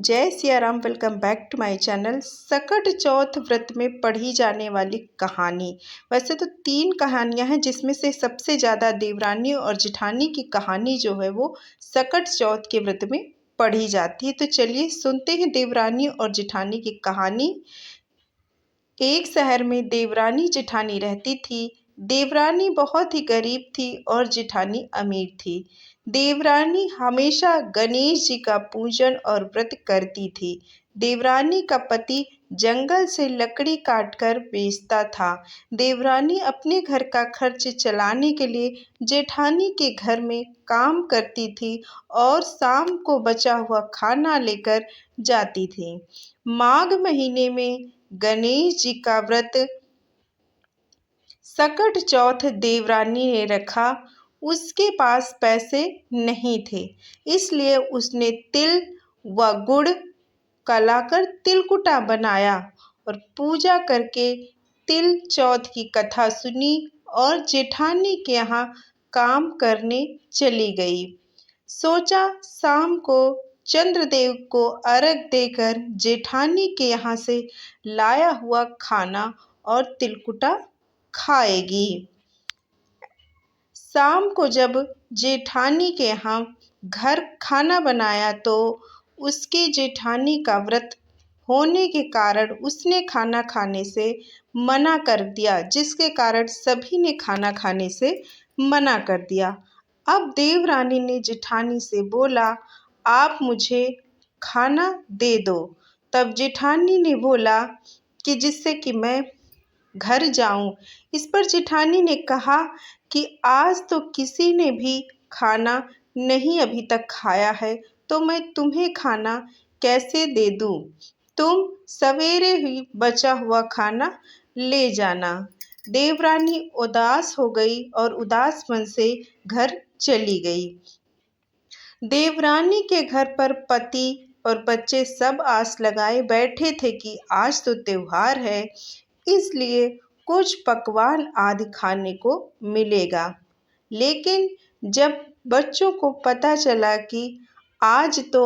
जय Siya Ram. Welcome back to my channel. Sakat Chauth व्रत में पढ़ी जाने वाली कहानी। वैसे तो 3 कहानियां हैं, जिसमें से सबसे ज़्यादा देवरानी और जेठानी की कहानी जो है वो सकट चौथ के व्रत में पढ़ी जाती है। तो चलिए सुनते हैं देवरानी और जेठानी की कहानी। एक शहर में देवरानी जेठानी रहती थी। देवरानी बहुत ही गरीब थी और जेठानी अमीर थी। देवरानी हमेशा गणेश जी का पूजन और व्रत करती थी। देवरानी का पति जंगल से लकड़ी काटकर बेचता था। देवरानी अपने घर का खर्च चलाने के लिए जेठानी के घर में काम करती थी और शाम को बचा हुआ खाना लेकर जाती थी। माघ महीने में गणेश जी का व्रत सकट चौथ देवरानी ने रखा। उसके पास पैसे नहीं थे, इसलिए उसने तिल व गुड़ कलाकर तिलकुटा बनाया और पूजा करके तिल चौथ की कथा सुनी और जेठानी के यहाँ काम करने चली गई। सोचा शाम को चंद्रदेव को अर्घ देकर जेठानी के यहाँ से लाया हुआ खाना और तिलकुटा खाएगी। शाम को जब जेठानी के यहाँ घर खाना बनाया तो उसके जेठानी का व्रत होने के कारण उसने खाना खाने से मना कर दिया, जिसके कारण सभी ने खाना खाने से मना कर दिया। अब देवरानी ने जेठानी से बोला, आप मुझे खाना दे दो। तब जेठानी ने बोला कि जिससे कि मैं घर जाऊं। इस पर जेठानी ने कहा कि आज तो किसी ने भी खाना नहीं अभी तक खाया है, तो मैं तुम्हें खाना कैसे दे दूं? तुम सवेरे ही बचा हुआ खाना ले जाना। देवरानी उदास हो गई और उदास मन से घर चली गई। देवरानी के घर पर पति और बच्चे सब आस लगाए बैठे थे कि आज तो त्योहार है, इसलिए कुछ पकवान आदि खाने को मिलेगा। लेकिन जब बच्चों को पता चला कि आज तो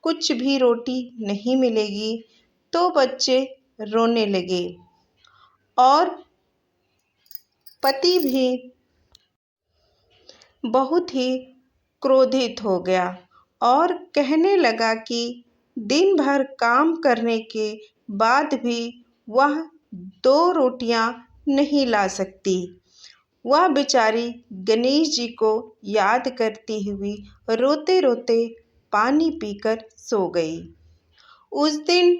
कुछ भी रोटी नहीं मिलेगी, तो बच्चे रोने लगे और पति भी बहुत ही क्रोधित हो गया और कहने लगा कि दिन भर काम करने के बाद भी वह 2 रोटियां नहीं ला सकती। वह बेचारी गणेश जी को याद करती हुई रोते रोते पानी पीकर सो गई। उस दिन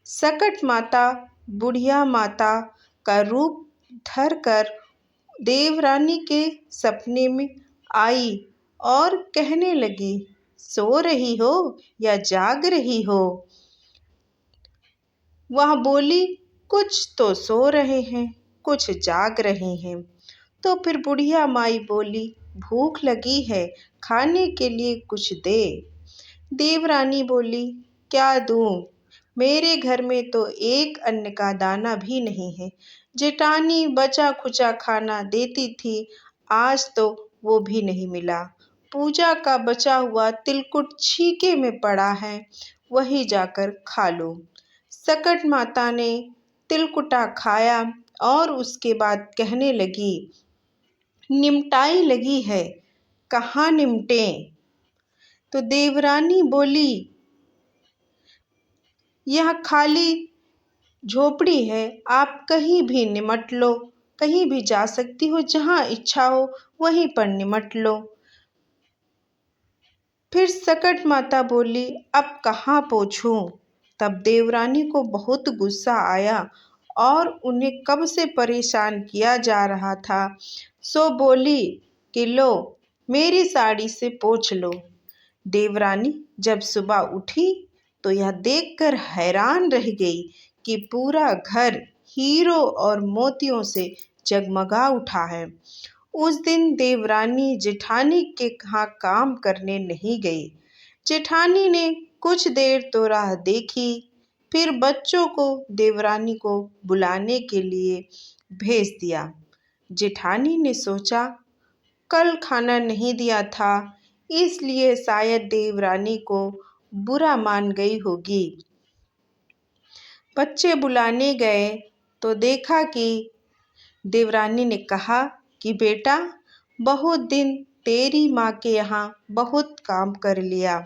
सकट माता बुढ़िया माता का रूप धरकर देवरानी के सपने में आई और कहने लगी, सो रही हो या जाग रही हो? वह बोली, कुछ तो सो रहे हैं, कुछ जाग रहे हैं। तो फिर बुढ़िया माई बोली, भूख लगी है, खाने के लिए कुछ दे। देवरानी बोली, क्या दूं? मेरे घर में तो एक अन्न का दाना भी नहीं है। जेठानी बचा खुचा खाना देती थी, आज तो वो भी नहीं मिला। पूजा का बचा हुआ तिलकुट छीके में पड़ा है, वही जाकर खा लो। सकट माता ने तिलकुटा खाया और उसके बाद कहने लगी, निमटाई लगी है, कहाँ निमटे? तो देवरानी बोली, यह खाली झोपड़ी है, आप कहीं भी निमट लो, कहीं भी जा सकती हो, जहाँ इच्छा हो वहीं पर निमट लो। फिर सकट माता बोली, अब कहाँ पहुँचूं? तब देवरानी को बहुत गुस्सा आया और उन्हें कब से परेशान किया जा रहा था, सो बोली कि लो मेरी साड़ी से पोंछ लो। देवरानी जब सुबह उठी तो यह देखकर हैरान रह गई कि पूरा घर हीरों और मोतियों से जगमगा उठा है। उस दिन देवरानी जेठानी के यहाँ काम करने नहीं गई। जेठानी ने कुछ देर तो राह देखी, फिर बच्चों को देवरानी को बुलाने के लिए भेज दिया। जेठानी ने सोचा, कल खाना नहीं दिया था, इसलिए शायद देवरानी को बुरा मान गई होगी। बच्चे बुलाने गए तो देखा कि देवरानी ने कहा कि बेटा, बहुत दिन तेरी माँ के यहाँ बहुत काम कर लिया।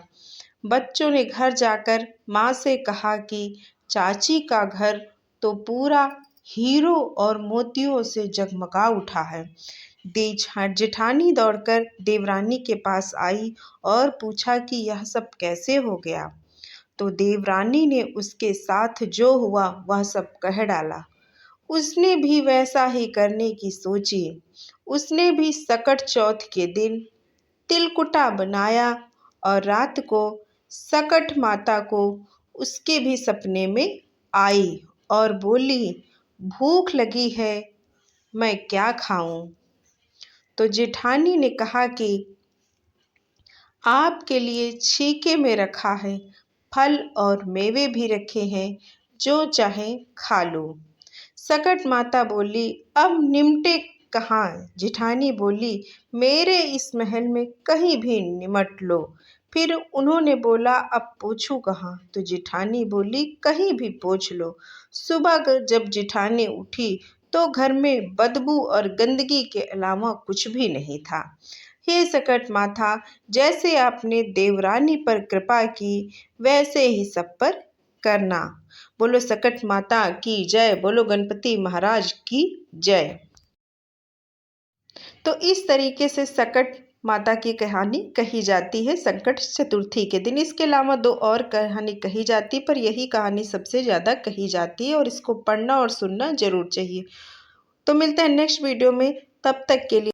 बच्चों ने घर जाकर माँ से कहा कि चाची का घर तो पूरा हीरो और मोतियों से जगमगा उठा है। जेठानी दौड़कर देवरानी के पास आई और पूछा कि यह सब कैसे हो गया। तो देवरानी ने उसके साथ जो हुआ वह सब कह डाला। उसने भी वैसा ही करने की सोची। उसने भी सकट चौथ के दिन तिलकुटा बनाया और रात को सकट माता को उसके भी सपने में आई और बोली, भूख लगी है, मैं क्या खाऊं। तो जेठानी ने कहा कि आपके लिए छीके में रखा है, फल और मेवे भी रखे हैं, जो चाहे खा लो। सकट माता बोली, अब निमटे कहाँ। जेठानी बोली, मेरे इस महल में कहीं भी निमट लो। फिर उन्होंने बोला, अब पोछूं कहाँ। तो जेठानी बोली, कहीं भी पोंछ लो। सुबह जब जेठानी उठी तो घर में बदबू और गंदगी के अलावा कुछ भी नहीं था। हे सकट माता, जैसे आपने देवरानी पर कृपा की वैसे ही सब पर करना। बोलो सकट माता की जय, बोलो गणपति महाराज की जय। तो इस तरीके से सकट माता की कहानी कही जाती है संकट चतुर्थी के दिन। इसके अलावा 2 और कहानी कही जाती, पर यही कहानी सबसे ज़्यादा कही जाती है और इसको पढ़ना और सुनना ज़रूर चाहिए। तो मिलते हैं नेक्स्ट वीडियो में, तब तक के लिए